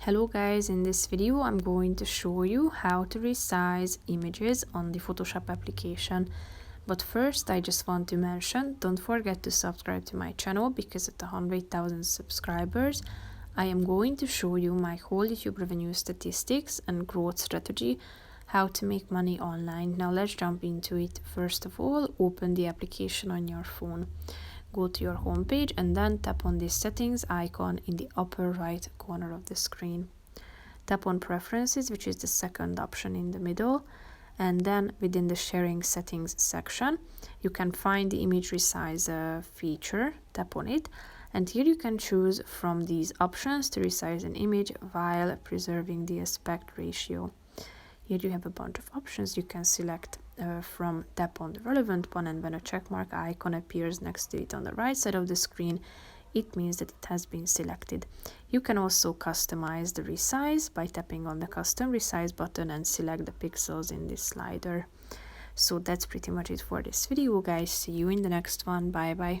Hello guys, in this video I'm going to show you how to resize images on the Photoshop application. But first I just want to mention, don't forget to subscribe to my channel because at 100,000 subscribers I am going to show you my whole YouTube revenue statistics and growth strategy, how to make money online. Now let's jump into it. First of all, open the application on your phone. Go to your home page and then tap on the settings icon in the upper right corner of the screen. Tap on preferences, which is the second option in the middle, and then within the sharing settings section you can find the image resize feature. Tap on it, and here you can choose from these options to resize an image while preserving the aspect ratio. Here you have a bunch of options you can select from. Tap on the relevant one, and when a checkmark icon appears next to it on the right side of the screen, it means that it has been selected. You can also customize the resize by tapping on the custom resize button and select the pixels in this slider. So that's pretty much it for this video, guys. See you in the next one. Bye bye.